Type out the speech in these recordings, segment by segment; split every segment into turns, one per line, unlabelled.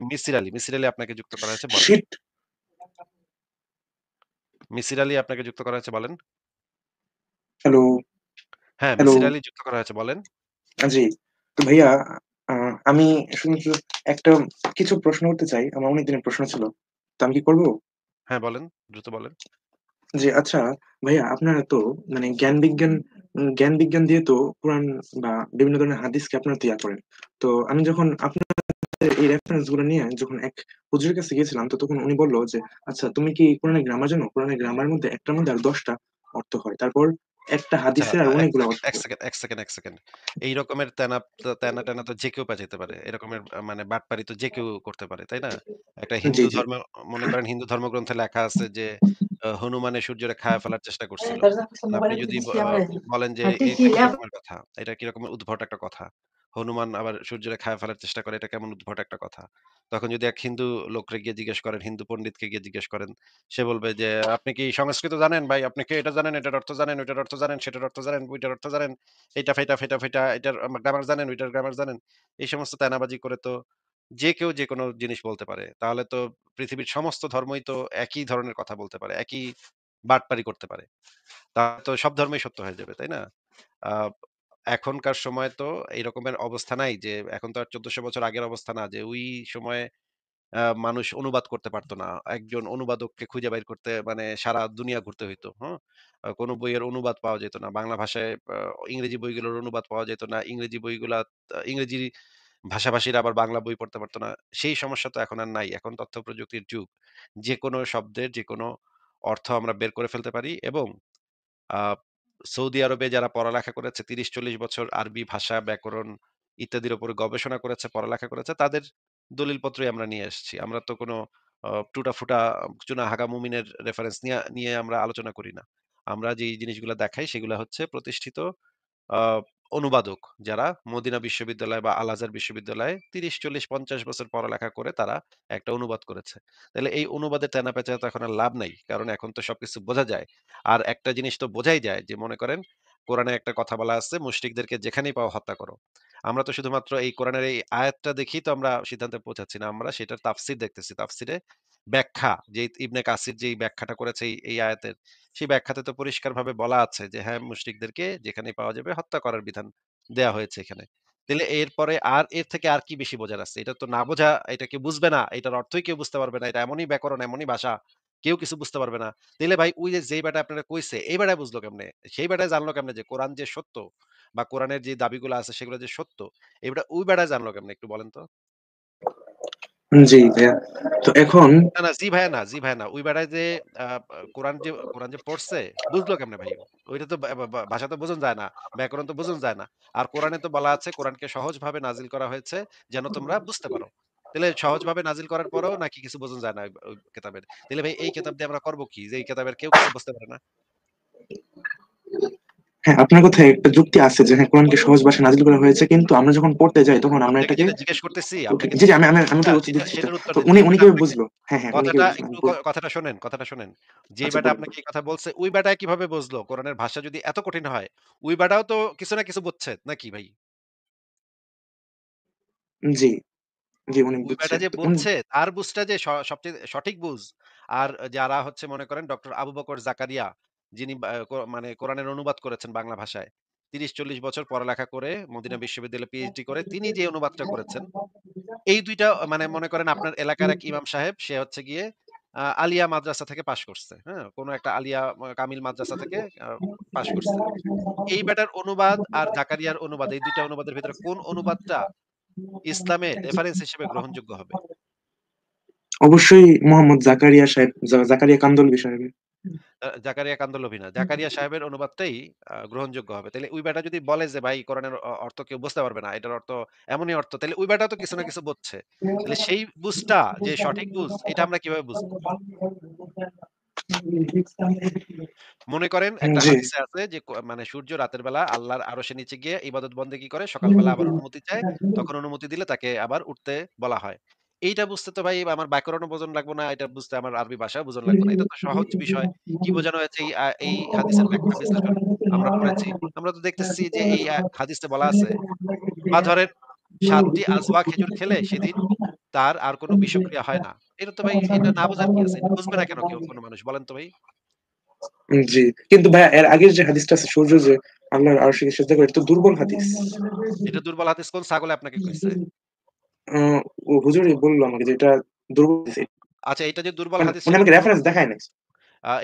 মিসির আলী আপনাকে যুক্ত করা হয়েছে বলেন।
শিট।
মিসির আলী আপনাকে যুক্ত করা হয়েছে বলেন।
হ্যালো,
হ্যাঁ,
হ্যালো।
মিসির আলী যুক্ত করা হয়েছে বলেন।
জি। তো ভাইয়া, আমি শুধুমাত্র একটা কিছু প্রশ্ন করতে চাই। আমার অনেক দিনের প্রশ্ন ছিল। তো আমি কি করব?
হ্যাঁ, বলেন, দ্রুত বলেন।
জি, আচ্ছা ভাইয়া, আপনারা তো মানে জ্ঞান বিজ্ঞান দিয়ে তো কোরআন বা বিভিন্ন ধরনের হাদিসকে আপনারা তো ইয়া করেন। তো আমি যখন আপনাদের এই রেফারেন্স গুলো নিয়ে যখন এক হুজুরের কাছে গিয়েছিলাম, তো তখন উনি বললো যে আচ্ছা, তুমি কি কোরআনের গ্রামার জানো? কোরআনের গ্রামার মধ্যে একটার মধ্যে আর 10টা অর্থ হয়। তারপর একটা
আচ্ছা,
হাদিসের আর
এক
অনেকগুলো
সেকেন্ড,
অর্থ
এক
হয়।
সেকেন্ড, এক সেকেন্ড, এক সেকেন্ড। এই রকমের তেনা তো যে কেউ পেঁচাইতে পারে। এরকমের মানে বাটপারি তো যে কেউ করতে পারে, তাই না? একটা
জি,
হিন্দু
জি।
ধর্ম মনে করেন হিন্দু ধর্মগ্রন্থে লেখা আছে যে হনুমানে সূর্যরে খায়া ফেলার চেষ্টা করছিল। আপনি যদি বলেন যে এটা কি রকমের কথা? এটা কি রকমের উদ্ভট একটা কথা? হনুমান আবার সূর্যরে খায়া ফেলার চেষ্টা করে, এটা কেমন উদ্ভট একটা কথা? তখন যদি এক হিন্দু লোকরে গিয়ে জিজ্ঞেস করেন, হিন্দু পণ্ডিতকে গিয়ে জিজ্ঞেস করেন, সে বলবে যে, "আপনি কি সংস্কৃত জানেন ভাই? আপনি কি এটা জানেন, এটার অর্থ জানেন, ওইটার অর্থ জানেন, সেটার অর্থ জানেন, ওইটার অর্থ জানেন, এইটা ফেটা, এটার গ্রামার জানেন, ওইটার গ্রামার জানেন?" এই সমস্ত তেনাবাজি করে তো যে কেউ যেকোনো জিনিস বলতে পারে। তাহলে তো পৃথিবীর সমস্ত ধর্মই তো একই ধরনের কথা বলতে পারে, একই বাটপারি করতে পারে। তাহলে তো সব ধর্মই সত্য হয়ে যাবে, তাই না? আ এখনকার সময় তো এই রকমের অবস্থা নাই যে এখন তো আর ১৪০০ বছর আগের অবস্থা না যে ওই সময়ে মানুষ অনুবাদ করতে পারত না। একজন অনুবাদককে খুঁজে বাইর করতে মানে সারা দুনিয়া ঘুরতে হইতো। হ্যাঁ? কোন বইয়ের অনুবাদ পাওয়া যেত না। বাংলা ভাষায় ইংরেজি বইগুলোর অনুবাদ পাওয়া যেত না। ইংরেজি বইগুলা ইংরেজি ভাষাভাষীরা আবার বাংলা বই পড়তে পারত না। সেই সমস্যা তো এখন আর নাই। এখন তথ্য প্রযুক্তির যুগ। যেকোনো শব্দের যেকোনো অর্থ আমরা বের করে ফেলতে পারি এবং আ সৌদি আরবে যারা পড়ালেখা করেছে ৩০-৪০ বছর আরবি ভাষা, ব্যাকরণ ইত্যাদির উপরে গবেষণা করেছে, পড়ালেখা করেছে, তাদের দলিলপত্রই আমরা নিয়ে এসেছি। আমরা তো কোনো টুটা-ফুটা চুনা-হাগা মুমিনের রেফারেন্স নিয়ে আমরা আলোচনা করি না। আমরা যেই জিনিসগুলা দেখাই সেগুলা হচ্ছে প্রতিষ্ঠিত আ অনুবাদক যারা মদিনা বিশ্ববিদ্যালয় বা আল-আজহার বিশ্ববিদ্যালয়ে ৩০, ৪০, ৫০ বছর পড়ালেখা করে তারা একটা অনুবাদ করেছে। তাইলে এই অনুবাদের তেনাপেচাতে এখন আর লাভ নাই। কারণ এখন তো সবকিছু বোঝা যায়। আর একটা জিনিস তো বোঝাই যায় যে মনে করেন কোরআনে একটা কথা বলা আছে মুশরিকদেরকে যেখানেই পাও হত্যা করো। আমরা তো শুধুমাত্র এই কোরআনের এই আয়াতটা দেখেই তো আমরা সিদ্ধান্তে পৌঁছাচ্ছি না। আমরা সেটার তাফসীর দেখতেছি। তাফসীরে ব্যাখ্যা যে ইবনে কাসির যেই ব্যাখ্যাটা করেছে এই আয়াতের সেই ব্যাখ্যাতে তো পরিষ্কারভাবে বলা আছে যে হ্যাঁ, মুশরিকদেরকে যেখানেই পাওয়া যাবে হত্যা করার বিধান দেয়া হয়েছে এখানে। তাইলে এরপরে আর এর থেকে আর কি বেশি বোঝার আছে? এটা তো না বোঝা, এটা কেউ বুঝবে না। এটার অর্থই কেউ বুঝতে পারবে না। এটা এমনই ব্যাকরণ, এমনই ভাষা, কেউ কিছু বুঝতে পারবে না। তাইলে ভাই ওই যে যেই বেটা আপনারে কইছে, এই বেটায় বুঝলো কেমনে? সেই বেটায় জানলো কেমনে যে কোরআন যে সত্য বা কোরআনের যে দাবিগুলো আছে সেগুলো যে সত্য, এই বেটা ওই বেটায় জানলো কেমনে একটু বলেন তো?
জি ভাইয়া। তো এখন
না, না, জি ভাইয়া না, জি ভাইয়া না। ওই বেটায় যে আ কোরআন যে পড়ছে, বুঝলো কেমনে ভাই ও? ওইটা তো বা বা ভাষা তো বোঝন যায় না। ব্যাকরণ তো বোঝন যায় না। আর কোরআনে তো বলা আছে কোরআনকে সহজভাবে নাজিল করা হয়েছে যেন তোমরা বুঝতে পারো। তাইলে সহজভাবে নাজিল করার পরেও নাকি কিছু বোঝন যায় না ওই কেতাবের। তাইলে ভাই এই কেতাব দিয়ে আমরা করব কি? যে এই কেতাবের কেউ কিছু বুঝতে পারে না।
হ্যাঁ, আপনার কথায় একটা যুক্তি আছে যে হ্যাঁ, কোরআনকে সহজ ভাষায় নাজিল করা হয়েছে, কিন্তু আমরা যখন পড়তে যাই তখন আমরা
আপনাকে
এটাকে
যেটা জিজ্ঞেস করতেছি,
উঠে
আপনাকে
জি, জি,
যেটা
আমি তো বলছি, দিচ্ছি তো।
সেটার উত্তর
তো
দেন।
উনি
যেই
উনি
বেটা
কিভাবে
আপনাকে
বুঝলো? হ্যাঁ, হ্যাঁ, উনি
কথাটা
কিভাবে বুঝলেন?
একটু কথাটা শোনেন, কথাটা শোনেন। যে
আচ্ছা,
বেটা
বলুন।
আপনাকে এই কথা বলছে, ওই বেটায় কিভাবে বুঝলো কোরআনের ভাষা যদি এত কঠিন হয়? ওই বেটাও তো কিছু না কিছু বুঝছে নাকি ভাই?
জি, জি, উনি
ওই
বুঝছে।
বেটা যে
তো উনি
বুঝছে তার বুঝটা যে সবচেয়ে সঠিক বুঝ। আর যারা হচ্ছে মনে করেন ডক্টর আবু বকর জাকারিয়া যিনি বা মানে কোরআনের অনুবাদ করেছেন বাংলা ভাষায়। ৩০-৪০ বছর পড়ালেখা করে মদিনা বিশ্ববিদ্যালয়ে পিএইচডি করে তিনি যে অনুবাদটা করেছেন, এই ২ টা মানে মনে করেন আপনার এলাকার এক ইমাম সাহেব সে হচ্ছে গিয়ে আলিয়া মাদ্রাসা থেকে পাস করছে। হ্যাঁ? কোন একটা আলিয়া কামিল মাদ্রাসা থেকে পাস করছে। এই বেটার অনুবাদ আর জাকারিয়ার অনুবাদ এই ২ টা অনুবাদের ভেতরে কোন অনুবাদটা ইসলামে রেফারেন্স হিসেবে গ্রহণযোগ্য হবে?
অবশ্যই মোহাম্মদ জাকারিয়া সাহেব, জাকারিয়া কান্দলবি সাহেবের।
জাকারিয়া কান্দরলভি না। জাকারিয়া সাহেবের অনুবাদটাই গ্রহণযোগ্য হবে। তাইলে ওই বেটা যদি বলে যে ভাই কোরআনের অর্থ কেউ বুঝতে পারবে না। এটার অর্থ এমনই অর্থ। তাইলে ওই বেটা তো কিছু না কিছু বুঝছে। তাইলে সেই বুঝটা যে সঠিক বুঝ এটা আমরা কিভাবে বুঝবো? মনে করেন একটা
জি।
হাদিসে আছে যে মানে সূর্য রাতের বেলা আল্লাহর আরশের নিচে গিয়ে ইবাদত বন্দেগী করে সকালবেলা আবার অনুমতি চায়। তখন অনুমতি দিলে তাকে আবার উঠতে বলা হয়। এইটা বুঝতে তো ভাই আমার ব্যাকরণও বোঝন লাগবে না। এটা বুঝতে আমার আরবি ভাষাও বোঝন লাগবে না। এটা তো সহজ বিষয়। কি বোঝানো হয়েছে এই হাদিসের ব্যাখ্যা বিশ্লেষণ আমরা পড়েছি। আমরা তো দেখতেছি যে হাদিসে বলা আছে বা ধরেন ৭ টি আজওয়া খেজুর খেলে সেদিন তার আর কোন বিষক্রিয়া হয় না। এটা তো ভাই এটা না বোঝার কি আছে? এটা বুঝবে না কেন কেউ কোন মানুষ বলেন তো ভাই?
জি। কিন্তু ভাইয়া এর আগের যে হাদিসটা আছে সূর্য যে আল্লাহর আরশে সিজদা করে এটা তো দুর্বল হাদিস।
এটা দুর্বল হাদিস কোন ছাগলে আপনাকে কইছে?
আ ও হুজুরই বলল আমাকে যে এটা দুর্বল হাদিস।
আচ্ছা এটা যে দুর্বল
মানে
হাদিস
উনি
সেটা
আমাকে
প্রমাণ
রেফারেন্স দেখায় নাই।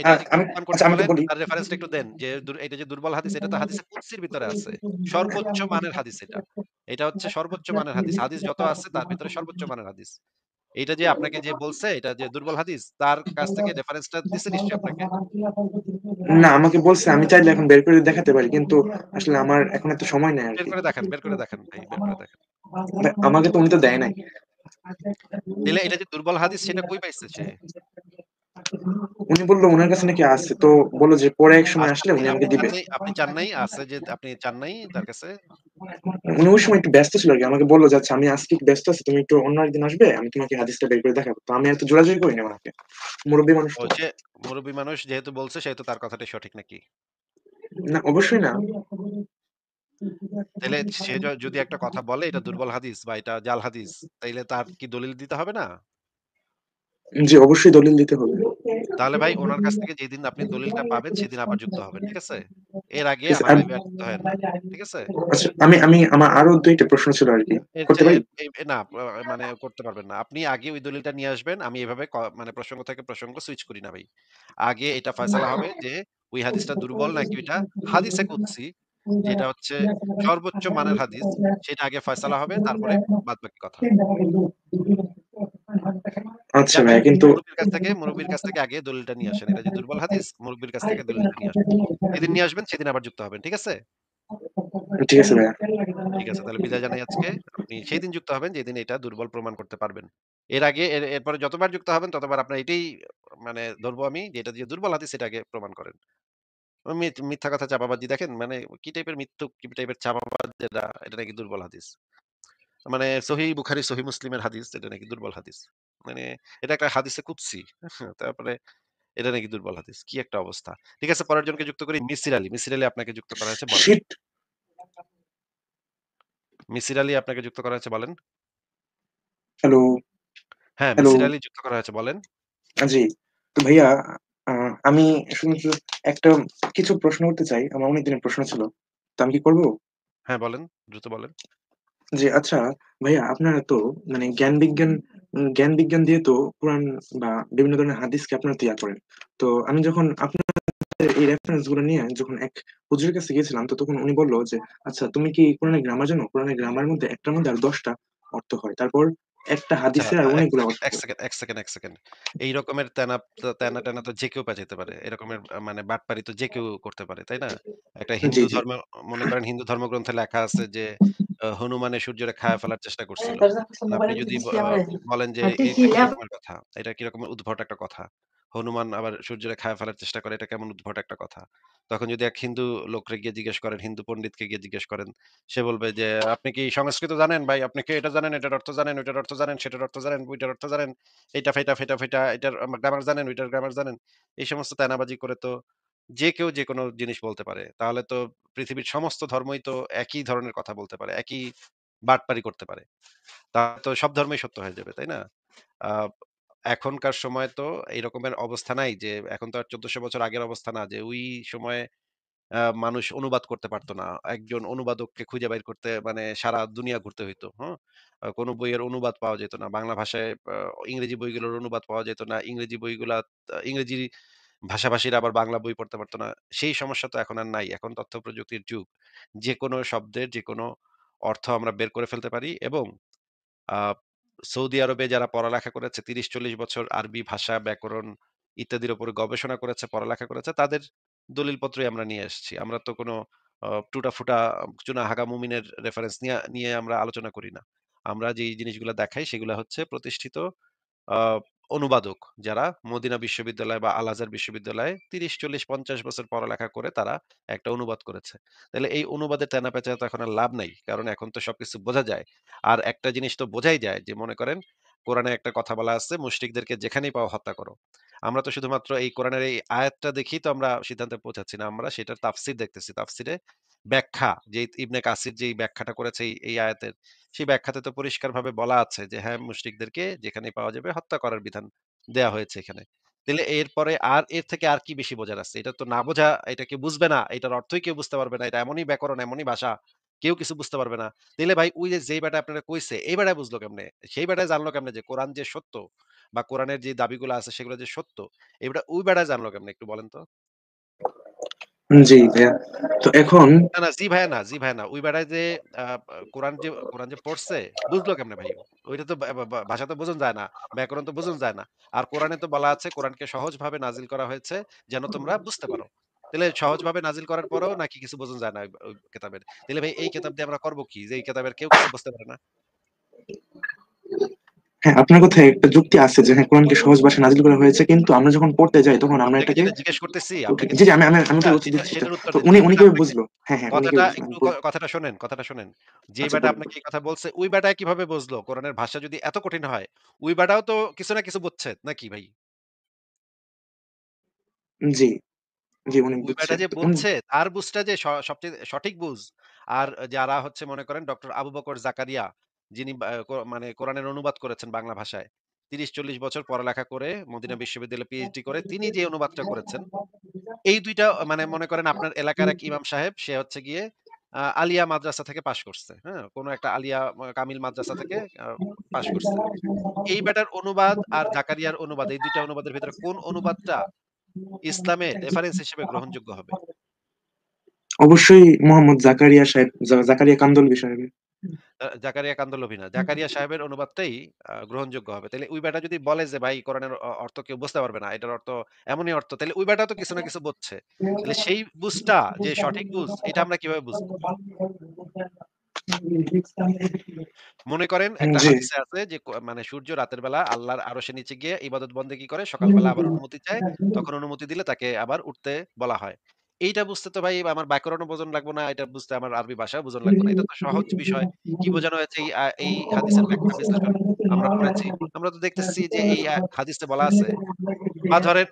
এটা যে কি
আমি
প্রমাণ
আচ্ছা
করছে
আমি একটু
বলেন?
বলি।
তার রেফারেন্সটা একটু দেন। যে এটা যে দুর্বল হাদিস এটা তো হাদিসে কুদসির ভিতরে আছে। সর্বোচ্চ মানের হাদিস এটা। এটা হচ্ছে সর্বোচ্চ মানের হাদিস। হাদিস যত আছে তার ভিতরে সর্বোচ্চ মানের হাদিস। এইটা যে আপনাকে যে বলছে এটা যে দুর্বল হাদিস তার কাছ থেকে রেফারেন্সটা দিছে নিশ্চয়ই আপনাকে?
না আমাকে বলছে আমি চাইলে এখন বের করে দেখাতে পারি। কিন্তু আসলে আমার এখন এত সময় নাই
বের
আরকি।
করে দেখান, বের করে দেখান ভাই, বের করে দেখান।
আমাকে তো উনি তো দেয় নাই।
তাইলে এটা যে দুর্বল হাদিস সেটা কই পাইছে সে?
উনি বলল উনার কাছে নাকি আছে। তো বলল যে পরে এক সময়
আচ্ছা
আসলে
আপনি
উনি
আপনি
আমাকে
চান
দিবে।
নাই আপনি চান নাই আছে যে আপনি চান নাই তার কাছে?
উনি ওই সময় একটু ব্যস্ত ছিল আরকি। আমাকে বলল যে, "আচ্ছা আমি আজকে একটু ব্যস্ত আছি। তুমি একটু অন্য একদিন আসবে। আমি তোমাকে হাদিসটা বের করে দেখাবো।" তো আমি এত জোরাজুরি করিনি উনাকে। মুরুব্বি মানুষ
ও
তো।
সে মুরুব্বি মানুষ যেহেতু বলছে সেহেতু তার কথাটাই সঠিক নাকি?
না অবশ্যই না।
তাইলে সে যদি একটা কথা বলে এটা দুর্বল হাদিস বা এটা জাল হাদিস, তাইলে তার কি দলিল দিতে হবে না?
জি, অবশ্যই দলিল দিতে হবে।
তাহলে ভাই উনার কাছ থেকে যেদিন আপনি দলিলটা পাবেন সেদিন আবার যুক্ত হবেন। ঠিক আছে? এর আগে
ঠিক আছে।
আমার লাইভে আর যুক্ত হয়েন না। ঠিক আছে?
আচ্ছা আমি আমার আরো ২ টা প্রশ্ন ছিল আরকি।
এর
করতে
চে
পারি?
এর এ এ না মানে করতে পারবেন না। আপনি আগে ওই দলিলটা নিয়ে আসবেন। আমি এভাবে মানে প্রসঙ্গ থেকে প্রসঙ্গ সুইচ করি না ভাই। আগে এটা ফয়সালা হবে যে ওই হাদিসটা দুর্বল নাকি ওইটা হাদিসে কুদসি যেটা হচ্ছে সর্বোচ্চ মানের হাদিস সেটা আগে ফয়সালা হবে তারপরে বাদবাকি কথা।
আচ্ছা
যান ভাই
ভাইয়া কিন্তু
মুরুব্বির কাছ থেকে আগে দলিলটা নিয়ে আসেন। এটা যে দুর্বল হাদিস মুরুব্বির কাছ থেকে দলিলটা নিয়ে আসেন। যেদিন নিয়ে আসবেন সেদিন আবার যুক্ত হবেন। ঠিক আছে?
ঠিক আছে ভাইয়া।
ঠিক আছে তাহলে বিদায় জানাই আজকে। আপনি সেইদিন যুক্ত হবেন যেদিন এটা দুর্বল প্রমাণ করতে পারবেন। এর আগে এরপরে যতবার যুক্ত হবেন ততবার আপনার এটাই মানে ধরবো আমি যে এটা যে দুর্বল হাদিস সেটা আগে প্রমাণ করেন। মিথ্যা কথা চাপাবাজি দেখেন মানে কি টাইপের মিথ্যুক, কি টাইপের চাপাবাজ এটা নাকি দুর্বল হাদিস। মানে সহিহ বুখারী, সহিহ মুসলিমের হাদিস এটা নাকি দুর্বল হাদিস। মানে এটা একটা হাদিসে কুদসি। তারপরে এটা নাকি দুর্বল হাদিস। কি একটা অবস্থা। ঠিক আছে পরের জনকে যুক্ত করি মিসির আলী। মিসির আলী আপনাকে যুক্ত করা হয়েছে বলেন।
শিট!
মিসির আলী আপনাকে যুক্ত করা হয়েছে বলেন।
হ্যালো,
হ্যাঁ,
হ্যালো।
মিসির আলী যুক্ত করা হয়েছে বলেন।
জি। তো ভাইয়া আ আমি শুধু একটা কিছু প্রশ্ন করতে চাই। আমার অনেক দিনের প্রশ্ন ছিল। তো আমি কি করব?
হ্যাঁ, বলেন। দ্রুত বলেন।
জি, আচ্ছা ভাইয়া আপনারা তো মানে জ্ঞান বিজ্ঞান দিয়ে তো কোরআন বা বিভিন্ন ধরনের হাদিসকে আপনারা তো ইয়া করেন। তো আমি যখন আপনাদের এই রেফারেন্স গুলো নিয়ে যখন এক হুজুরের কাছে গিয়েছিলাম তো তখন উনি বলল যে, "আচ্ছা তুমি কি কোরআনের গ্রামার জানো? কোরআনের গ্রামারের মধ্যে একটার মধ্যে আরো ১০ টা অর্থ হয়। তারপর একটা
আচ্ছা,
হাদিসের আর
১
অনেকগুলা
সেকেন্ড,
অর্থ।"
১ সেকেন্ড। এই রকমের তেনা-টেনা তো যে কেউ পেঁচাইতে পারে। এরকমের মানে বাটপারি তো যে কেউ করতে পারে, তাই না? একটা
জি,
হিন্দু
জি।
ধর্ম মনে করেন হিন্দু ধর্মগ্রন্থে লেখা আছে যে হনুমানে সূর্যরে খায়া ফেলার চেষ্টা করছিল। আপনি যদি বলেন যে এটা কি রকমের কথা? এটা কি রকমের উদ্ভট একটা কথা? হনুমান আবার সূর্যরে খায়া ফেলার চেষ্টা করে এটা কেমন উদ্ভট একটা কথা? তখন যদি এক হিন্দু লোকরে গিয়ে জিজ্ঞেস করেন, হিন্দু পণ্ডিতকে গিয়ে জিজ্ঞেস করেন সে বলবে যে, "আপনি কি সংস্কৃত জানেন ভাই? আপনি কি এটা জানেন, এটার অর্থ জানেন, ওইটার অর্থ জানেন, সেটার অর্থ জানেন, ওইটার অর্থ জানেন, এইটা ফেটা, এটার গ্রামার জানেন, ওইটার গ্রামার জানেন?" এই সমস্ত তেনাবাজি করে তো যে কেউ যেকোনো জিনিস বলতে পারে। তাহলে তো পৃথিবীর সমস্ত ধর্মই তো একই ধরনের কথা বলতে পারে, একই বাটপারি করতে পারে। তাহলে তো সব ধর্মই সত্য হয়ে যাবে, তাই না? আ এখনকার সময় তো এই রকমের অবস্থা নাই যে এখন তো আর ১৪০০ বছর আগের অবস্থা না যে ওই সময়ে মানুষ অনুবাদ করতে পারত না। একজন অনুবাদককে খুঁজে বের করতে মানে সারা দুনিয়া ঘুরতে হইতো। হ্যাঁ? কোন বইয়ের অনুবাদ পাওয়া যেত না। বাংলা ভাষায় ইংরেজি বইগুলোর অনুবাদ পাওয়া যেত না। ইংরেজি বইগুলা ইংরেজি ভাষাভাষীরা আবার বাংলা বই পড়তে পারত না। সেই সমস্যা তো এখন আর নাই। এখন তথ্য প্রযুক্তির যুগ। যেকোনো শব্দের যেকোনো অর্থ আমরা বের করে ফেলতে পারি এবং আ সৌদি আরবে যারা পড়ালেখা করেছে ৩০-৪০ বছর আরবি ভাষা, ব্যাকরণ ইত্যাদির উপরে গবেষণা করেছে, পড়ালেখা করেছে, তাদের দলিলপত্রই আমরা নিয়ে এসেছি। আমরা তো কোনো টুটা-ফুটা চুনা-হাগা মুমিনের রেফারেন্স নিয়ে আমরা আলোচনা করি না। আমরা যেই জিনিসগুলা দেখাই সেগুলা হচ্ছে প্রতিষ্ঠিত আ অনুবাদক যারা মদিনা বিশ্ববিদ্যালয় বা আল-আজহার বিশ্ববিদ্যালয়ে ৩০, ৪০, ৫০ বছর পড়ালেখা করে তারা একটা অনুবাদ করেছে। তাইলে এই অনুবাদের তেনাপেচা তো এখন আর লাভ নাই। কারণ এখন তো সবকিছু বোঝা যায়। আর একটা জিনিস তো বোঝাই যায় যে মনে করেন কোরআনে একটা কথা বলা আছে মুশরিকদেরকে যেখানেই পাও হত্যা করো। আমরা তো শুধুমাত্র এই কোরআনের এই আয়াতটা দেখেই তো আমরা সিদ্ধান্তে পৌঁছাচ্ছি না। আমরা সেটার তাফসীর দেখতেছি। তাফসীরে ব্যাখ্যা যে ইবনে কাসির যেই ব্যাখ্যাটা করেছে এই আয়াতের, সেই ব্যাখ্যাতে তো পরিষ্কারভাবে বলা আছে যে হ্যাঁ, মুশরিকদেরকে যেখানেই পাওয়া যাবে হত্যা করার বিধান দেয়া হয়েছে এখানে। তাইলে এরপরে আর এর থেকে আর কি বেশি বোঝার আছে? এটা তো না বোঝা, এটা কেউ বুঝবে না। এটার অর্থই কেউ বুঝতে পারবে না। এটা এমনই ব্যাকরণ, এমনই ভাষা, কেউ কিছু বুঝতে পারবে না। তাইলে ভাই ওই যে যেই বেটা আপনারে কইছে, এই বেটায় বুঝলো কেমনে? সেই বেটায় জানলো কেমনে যে কোরআন যে সত্য বা কোরআনের যে দাবিগুলো আছে সেগুলো যে সত্য, এই বেটা ওই বেটায় জানলো কেমনে একটু বলেন তো?
জি ভাইয়া। তো এখন
না, না, জি ভাইয়া না, জি ভাইয়া না। ওই বেড়ায় যে আ আ কোরআন যে পড়ছে, বুঝলো কেমনে ভাই? ওইটা তো বা বা বা ভাষা তো বোঝন যায় না। ব্যাকরণ তো বোঝন যায় না। আর কোরআনে তো বলা আছে কোরআনকে সহজভাবে নাজিল করা হয়েছে যেন তোমরা বুঝতে পারো। তাইলে সহজভাবে নাজিল করার পরেও নাকি কিছু বোঝন যায় না ওই কেতাবের। তাইলে ভাই এই কেতাব দিয়ে আমরা করব কি? যে এই কেতাবের কেউ কিছু বুঝতে পারে না।
হ্যাঁ, আপনার কথায় একটা যুক্তি আছে যে হ্যাঁ, কোরআনকে সহজ ভাষায় নাজিল করা হয়েছে। কিন্তু আমরা যখন পড়তে যাই তখন আমরা
আপনাকে
এটাকে
যেটা জিজ্ঞেস করতেছি,
কঠিন,
আপনাকে
জি,
যেটা
জি, আমি
জিজ্ঞেস
আমি আমি
করতেছি না,
ওটার উত্তর দিচ্ছি তো।
সেটার উত্তর
তো
দেন।
উনি
যেই
উনি
বেটা
কিভাবে
আপনাকে
বুঝলো? হ্যাঁ, হ্যাঁ, উনি
কথাটা
কিভাবে বুঝলো?
একটু
আমি বলি।
কথাটা শোনেন, কথাটা শোনেন। যে
আচ্ছা
বেটা
বলুন।
আপনাকে এই কথা বলছে, ওই বেটায় কিভাবে বুঝলো? কোরআনের ভাষা যদি এত কঠিন হয়, ওই বেটাও তো কিছু না কিছু বুঝছে, নাকি ভাই?
জি, জি, উনি
ওই
বুঝছে।
বেটা যে
তো উনি
বুঝছে, তার বুঝটা যে সবচেয়ে সঠিক বুঝ। আর যারা হচ্ছে মনে করেন ডক্টর আবু বকর জাকারিয়া, যিনি বা মানে কোরআনের অনুবাদ করেছেন বাংলা ভাষায়। ৩০-৪০ বছর পড়ালেখা করে মদিনা বিশ্ববিদ্যালয়ে পিএইচডি করে তিনি যে অনুবাদটা করেছেন, এই ২ টা মানে মনে করেন আপনার এলাকার এক ইমাম সাহেব, সে হচ্ছে গিয়ে আলিয়া মাদ্রাসা থেকে পাস করছে। হ্যাঁ? কোন একটা আলিয়া কামিল মাদ্রাসা থেকে পাস করছে। এই বেটার অনুবাদ আর জাকারিয়ার অনুবাদ, এই ২ টা অনুবাদের ভেতরে কোন অনুবাদটা ইসলামের রেফারেন্স হিসেবে গ্রহণযোগ্য হবে?
অবশ্যই মোহাম্মদ জাকারিয়া সাহেব, জাকারিয়া কান্দলবি সাহেবের।
জাকারিয়া কান্দরলভি না। জাকারিয়া সাহেবের অনুবাদটাই গ্রহণযোগ্য হবে। তাইলে ওই বেটা যদি বলে যে ভাই কোরআনের অর্থ কেউ বুঝতে পারবে না। এটার অর্থ এমনই অর্থ। তাইলে ওই বেটা তো কিছু না কিছু বুঝছে। তাইলে সেই বুঝটা যে সঠিক বুঝ, এটা আমরা কিভাবে বুঝবো? মনে করেন একটা
জি,
হাদিসে আছে যে মানে সূর্য রাতের বেলা আল্লাহর আরশের নিচে গিয়ে ইবাদত বন্দেগী করে, সকালবেলা আবার অনুমতি চায়। তখন অনুমতি দিলে তাকে আবার উঠতে বলা হয়। এইটা বুঝতে তো ভাই আমার ব্যাকরণও বোঝন লাগবে না, এটা বুঝতে আমার আরবি ভাষাও বোঝন লাগবে না। এটা তো সহজ বিষয়। কি বোঝানো হয়েছে এই হাদিসের ব্যাখ্যা বিশ্লেষণ আমরা পড়েছি। আমরা তো দেখতেছি যে এই হাদিসে বলা আছে, বা ধরেন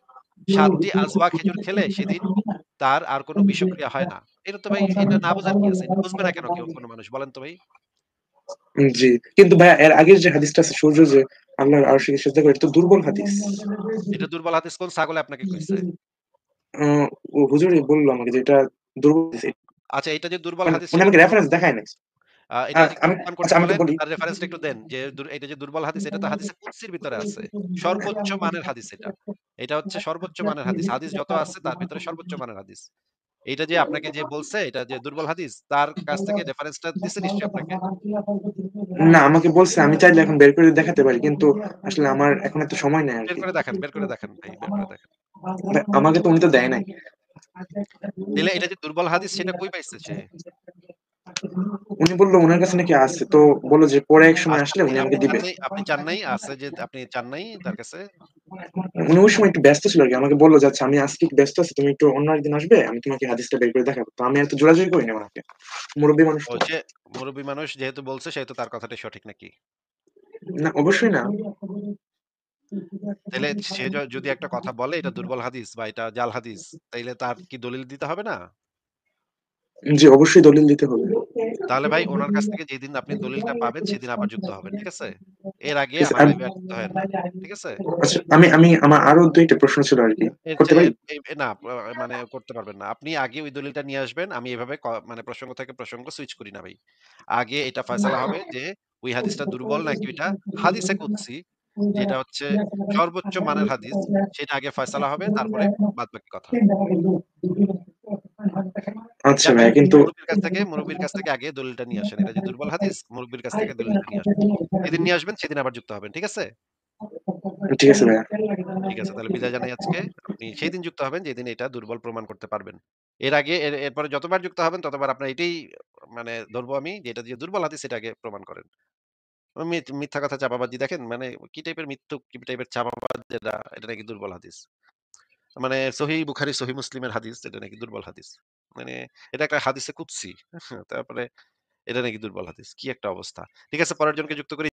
৭ টি আজওয়া খেজুর খেলে সেদিন তার আর কোন বিষক্রিয়া হয় না। এটা তো ভাই এটা না বোঝার কি আছে? এটা বুঝবে না কেন কেউ কোন মানুষ বলেন তো ভাই?
জি। কিন্তু ভাইয়া এর আগের যে হাদিসটা আছে সূর্য যে আল্লাহর আরশে সিজদা করে, এটা তো দুর্বল হাদিস।
এটা দুর্বল হাদিস কোন ছাগলে আপনাকে কইছে?
আ ও হুজুরই বলল আমাকে যে এটা দুর্বল হাদিস।
আচ্ছা, এটা যে দুর্বল
মানে
হাদিস
উনি
সেটা
আমাকে
একটু প্রমাণ
রেফারেন্স
করেন।
দেখায় নাই।
এটা একটু
আমি
প্রমাণ
আচ্ছা
করতে
আমি একটু
বলেন।
বলি।
তার রেফারেন্সটা একটু দেন যে এটা যে দুর্বল হাদিস, এটা তো হাদিসে কুদসির ভিতরে আছে। সর্বোচ্চ মানের হাদিস এটা। এটা হচ্ছে সর্বোচ্চ মানের হাদিস। হাদিস যত আছে তার ভিতরে সর্বোচ্চ মানের হাদিস। এইটা যে আপনাকে যে বলছে এটা যে দুর্বল হাদিস, তার কাছ থেকে রেফারেন্সটা দিছে নিশ্চয়ই আপনাকে?
না, আমাকে বলছে আমি চাইলে এখন বের করে দেখাতে পারি। কিন্তু আসলে আমার এখন এত সময় নাই
বের
আরকি।
করে দেখান, বের করে দেখান ভাই, বের করে দেখান।
আমাকে তো উনি তো দেয় নাই।
তাইলে এটা যে দুর্বল হাদিস সেটা কই পাইছে সে?
উনি বলল উনার কাছে নাকি আছে। তো বলল যে পরে এক সময়
আচ্ছা,
আসলে উনি আমাকে দিবে।
আপনি চান নাই আছে যে আপনি চান নাই তার কাছে?
উনি ওই সময় একটু ব্যস্ত ছিল আরকি। আমাকে বলল যে, "আচ্ছা আমি আজকে একটু ব্যস্ত আছি। তুমি একটু অন্য একদিন আসবে। আমি তোমাকে হাদিসটা বের করে দেখাবো।" তো আমি এত জোরাজুরি করিনি উনাকে। মুরুব্বি মানুষ
ও
তো।
সে মুরুব্বি মানুষ যেহেতু বলছে সেহেতু তার কথাটাই সঠিক নাকি?
না, অবশ্যই না।
তাইলে সে যদি একটা কথা বলে এটা দুর্বল হাদিস বা এটা জাল হাদিস, তাইলে তার কি দলিল দিতে হবে না?
জি, অবশ্যই দলিল দিতে হবে।
তাহলে ভাই উনার কাছ থেকে যেদিন আপনি দলিলটা পাবেন সেদিন আবার যুক্ত হবেন। ঠিক আছে? এর আগে
ঠিক আছে।
আমার লাইভে আর যুক্ত হয়েন না। ঠিক আছে?
আচ্ছা, আমি আমি আমার আরো ২ টা প্রশ্ন ছিল আরকি।
এর
করতে
চেয়ে
পারি?
না মানে করতে পারবেন না। আপনি আগে ওই দলিলটা নিয়ে আসবেন। আমি এভাবে মানে প্রসঙ্গ থেকে প্রসঙ্গ সুইচ করি না ভাই। আগে এটা ফয়সালা হবে যে ওই হাদিসটা দুর্বল নাকি ওইটা হাদিসে কুদসি, যেটা হচ্ছে সর্বোচ্চ মানের হাদিস, সেটা আগে ফয়সালা হবে, তারপরে বাদবাকি কথা।
আচ্ছা
যান ভাই,
ভাইয়া, কিন্তু
মুরুব্বির কাছ থেকে আগে দলিলটা নিয়ে আসেন। এটা যে দুর্বল হাদিস, মুরুব্বির কাছ থেকে দলিলটা নিয়ে আসেন। যেদিন নিয়ে আসবেন সেদিন আবার যুক্ত হবেন। ঠিক আছে?
ঠিক আছে ভাইয়া।
ঠিক আছে। তাহলে বিদায় জানাই আজকে। আপনি সেইদিন যুক্ত হবেন যেদিন এটা দুর্বল প্রমাণ করতে পারবেন। এর আগে এরপরে যতবার যুক্ত হবেন ততবার আপনার এটাই মানে ধরবো আমি যে এটা যে দুর্বল হাদিস সেটা আগে প্রমাণ করেন। মিথ্যা কথা চাপাবাজি দেখেন মানে কি টাইপের মিথ্যুক, কি টাইপের চাপাবাজ, এটা নাকি দুর্বল হাদিস। মানে সহিহ বুখারী, সহিহ মুসলিমের হাদিস এটা নাকি দুর্বল হাদিস। মানে এটা একটা হাদিসে কুদসি। তারপরে এটা নাকি দুর্বল হাদিস। কি একটা অবস্থা। ঠিক আছে, পরের জনকে যুক্ত করি।